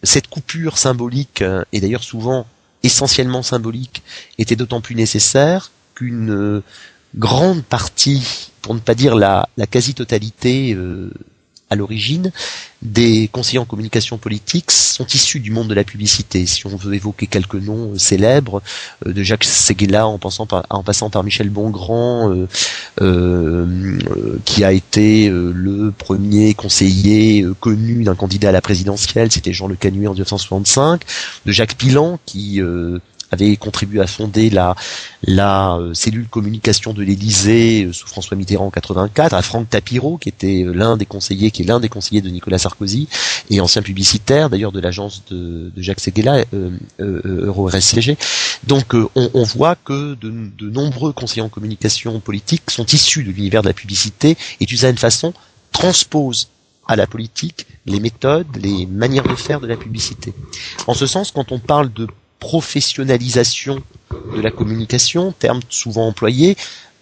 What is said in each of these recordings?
cette coupure symbolique, et d'ailleurs souvent essentiellement symbolique, était d'autant plus nécessaire qu'une grande partie, pour ne pas dire la quasi-totalité à l'origine, des conseillers en communication politique sont issus du monde de la publicité. Si on veut évoquer quelques noms célèbres, de Jacques Séguéla en passant par Michel Bongrand, qui a été le premier conseiller connu d'un candidat à la présidentielle, c'était Jean Le Canuet en 1965, de Jacques Pilan qui avait contribué à fonder la cellule communication de l'Élysée sous François Mitterrand en 84, à Franck Tapiro qui est l'un des conseillers de Nicolas Sarkozy et ancien publicitaire d'ailleurs de l'agence de Jacques Séguéla, Euro-RSCG. Donc on voit que de nombreux conseillers en communication politique sont issus de l'univers de la publicité et d'une certaine façon transposent à la politique les méthodes, les manières de faire de la publicité. En ce sens, quand on parle de professionnalisation de la communication, terme souvent employé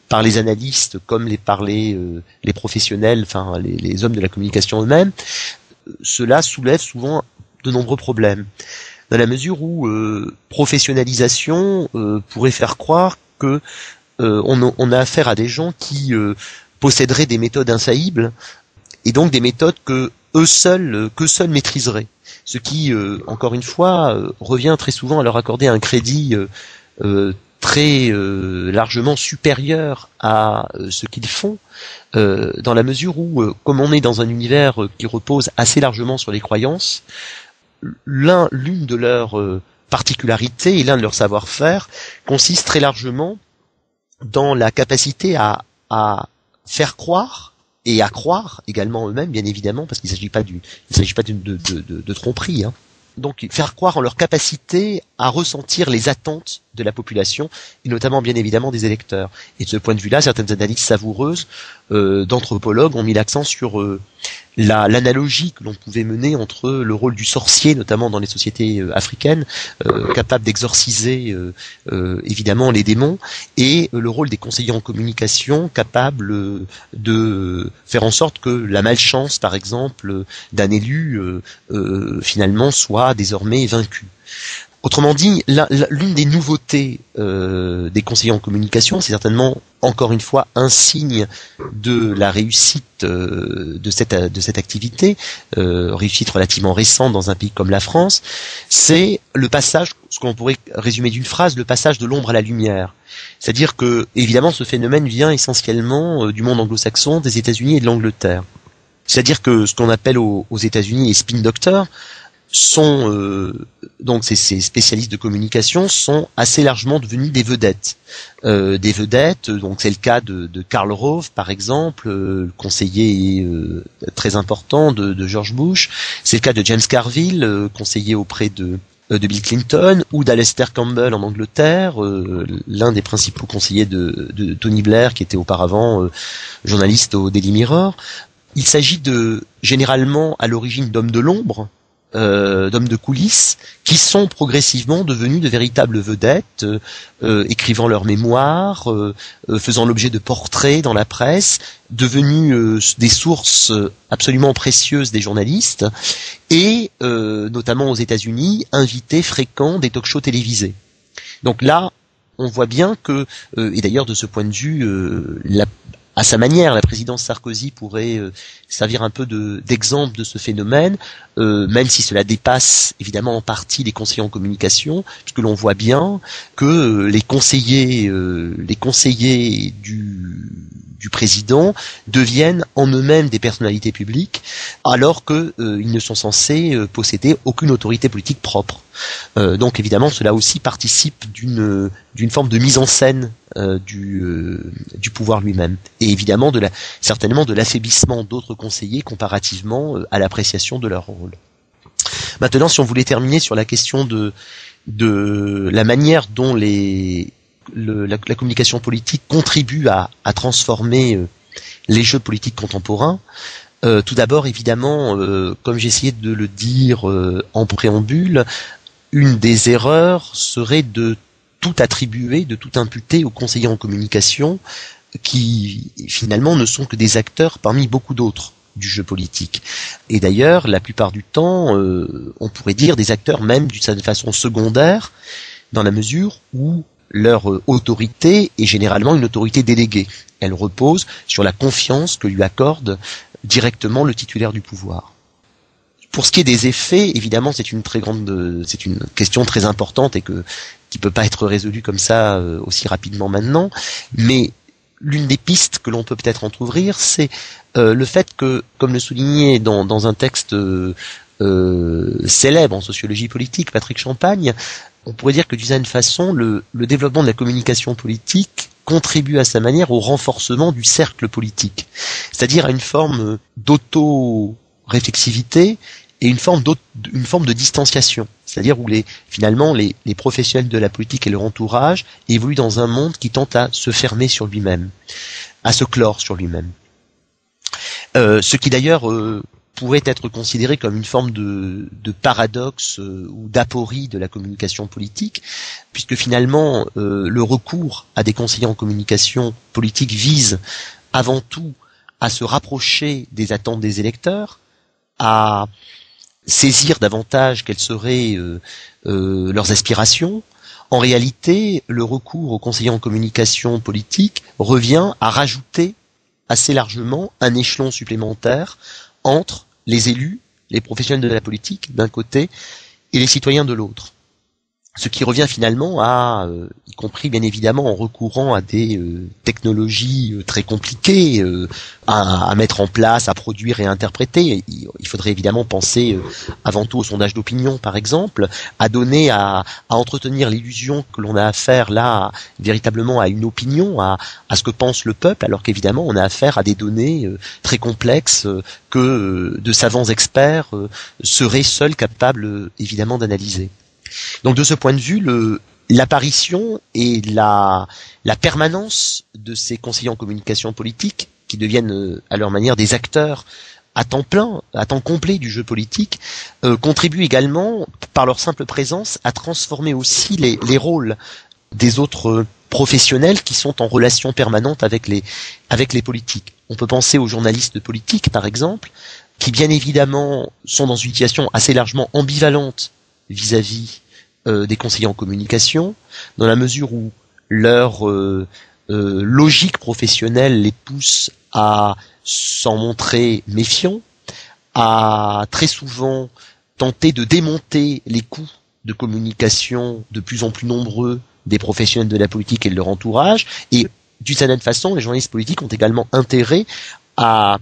par les analystes comme par les professionnels, enfin les hommes de la communication eux-mêmes, cela soulève souvent de nombreux problèmes. Dans la mesure où professionnalisation pourrait faire croire que on a affaire à des gens qui posséderaient des méthodes infaillibles et donc des méthodes que seuls maîtriseraient. Ce qui, encore une fois, revient très souvent à leur accorder un crédit très largement supérieur à ce qu'ils font, dans la mesure où, comme on est dans un univers qui repose assez largement sur les croyances, l'une de leurs particularités et l'un de leurs savoir-faire consiste très largement dans la capacité à faire croire et à croire également eux-mêmes, bien évidemment, parce qu'il ne s'agit pas de tromperie, hein. Donc faire croire en leur capacité à ressentir les attentes de la population, et notamment bien évidemment des électeurs. Et de ce point de vue-là, certaines analyses savoureuses d'anthropologues ont mis l'accent sur l'analogie que l'on pouvait mener entre le rôle du sorcier, notamment dans les sociétés africaines, capable d'exorciser évidemment les démons, et le rôle des conseillers en communication, capable de faire en sorte que la malchance, par exemple, d'un élu, finalement, soit désormais vaincue. Autrement dit, l'une des nouveautés des conseillers en communication, c'est certainement encore une fois un signe de la réussite de cette activité, réussite relativement récente dans un pays comme la France, c'est le passage, ce qu'on pourrait résumer d'une phrase, le passage de l'ombre à la lumière. C'est-à-dire que, évidemment, ce phénomène vient essentiellement du monde anglo-saxon, des États-Unis et de l'Angleterre. C'est-à-dire que ce qu'on appelle aux États-Unis les spin doctors sont donc ces spécialistes de communication sont assez largement devenus des vedettes. Donc c'est le cas de Karl Rove par exemple, conseiller très important de George Bush. C'est le cas de James Carville, conseiller auprès de Bill Clinton, ou d'Alastair Campbell en Angleterre, l'un des principaux conseillers de Tony Blair, qui était auparavant journaliste au Daily Mirror. Il s'agit généralement à l'origine d'hommes de l'ombre, d'hommes de coulisses, qui sont progressivement devenus de véritables vedettes, écrivant leurs mémoires, faisant l'objet de portraits dans la presse, devenus des sources absolument précieuses des journalistes, et notamment aux États-Unis, invités fréquents des talk-shows télévisés. Donc là, on voit bien que, et d'ailleurs de ce point de vue, à sa manière, la présidence Sarkozy pourrait servir un peu d'exemple de ce phénomène, même si cela dépasse évidemment en partie les conseillers en communication, puisque l'on voit bien que les conseillers du président deviennent en eux-mêmes des personnalités publiques, alors que ils ne sont censés posséder aucune autorité politique propre. Donc évidemment, cela aussi participe d'une forme de mise en scène du pouvoir lui-même, et évidemment certainement de l'affaiblissement d'autres conseillers comparativement à l'appréciation de leur rôle. Maintenant, si on voulait terminer sur la question de la manière dont la communication politique contribue à transformer les jeux politiques contemporains, tout d'abord, évidemment, comme j'ai essayé de le dire en préambule, une des erreurs serait de tout attribuer, de tout imputer aux conseillers en communication, qui finalement ne sont que des acteurs parmi beaucoup d'autres. du jeu politique. Et d'ailleurs, la plupart du temps, on pourrait dire des acteurs même d'une certaine façon secondaire, dans la mesure où leur autorité est généralement une autorité déléguée. Elle repose sur la confiance que lui accorde directement le titulaire du pouvoir. Pour ce qui est des effets, évidemment, c'est une question très importante et qui peut pas être résolue comme ça aussi rapidement maintenant. Mais l'une des pistes que l'on peut peut-être entrouvrir, c'est le fait que, comme le soulignait dans un texte célèbre en sociologie politique, Patrick Champagne, on pourrait dire que d'une certaine façon, le développement de la communication politique contribue à sa manière au renforcement du cercle politique, c'est-à-dire à une forme d'auto-réflexivité et une forme de distanciation, c'est-à-dire où finalement les professionnels de la politique et leur entourage évoluent dans un monde qui tente à se fermer sur lui-même, à se clore sur lui-même. Ce qui d'ailleurs pourrait être considéré comme une forme de paradoxe ou d'aporie de la communication politique, puisque finalement le recours à des conseillers en communication politique vise avant tout à se rapprocher des attentes des électeurs, à saisir davantage quelles seraient leurs aspirations. En réalité, le recours aux conseillers en communication politique revient à rajouter assez largement un échelon supplémentaire entre les élus, les professionnels de la politique d'un côté et les citoyens de l'autre. Ce qui revient finalement à, y compris bien évidemment en recourant à des technologies très compliquées à mettre en place, à produire et à interpréter. Il faudrait évidemment penser avant tout au sondage d'opinion par exemple, à entretenir l'illusion que l'on a affaire là véritablement à une opinion, à ce que pense le peuple, alors qu'évidemment on a affaire à des données très complexes que de savants experts seraient seuls capables évidemment d'analyser. Donc de ce point de vue, l'apparition et la permanence de ces conseillers en communication politique, qui deviennent à leur manière des acteurs à temps plein, à temps complet du jeu politique, contribuent également, par leur simple présence, à transformer aussi les rôles des autres professionnels qui sont en relation permanente avec les politiques. On peut penser aux journalistes politiques, par exemple, qui bien évidemment sont dans une situation assez largement ambivalente vis-à-vis des conseillers en communication, dans la mesure où leur logique professionnelle les pousse à s'en montrer méfiants, à très souvent tenter de démonter les coûts de communication de plus en plus nombreux des professionnels de la politique et de leur entourage, et d'une certaine façon, les journalistes politiques ont également intérêt à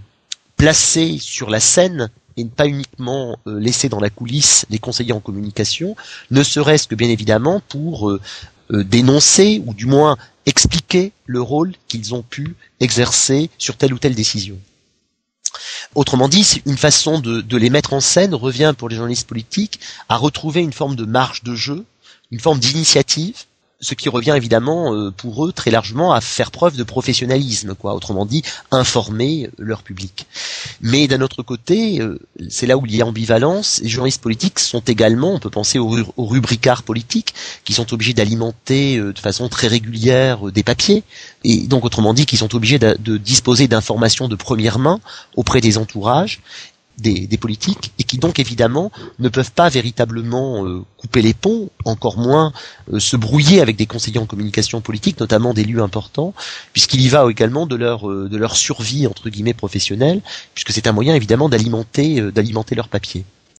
placer sur la scène et ne pas uniquement laisser dans la coulisse les conseillers en communication, ne serait-ce que bien évidemment pour dénoncer ou du moins expliquer le rôle qu'ils ont pu exercer sur telle ou telle décision. Autrement dit, une façon de les mettre en scène revient pour les journalistes politiques à retrouver une forme de marge de jeu, une forme d'initiative, ce qui revient évidemment pour eux très largement à faire preuve de professionnalisme, autrement dit, informer leur public. Mais d'un autre côté, c'est là où il y a ambivalence, les journalistes politiques sont également, on peut penser aux rubricards politiques, qui sont obligés d'alimenter de façon très régulière des papiers, et donc autrement dit, qui sont obligés de disposer d'informations de première main auprès des entourages, des politiques, et qui donc évidemment ne peuvent pas véritablement couper les ponts, encore moins se brouiller avec des conseillers en communication politique, notamment des lieux importants, puisqu'il y va également de leur survie entre guillemets professionnelle, puisque c'est un moyen évidemment d'alimenter leur papier.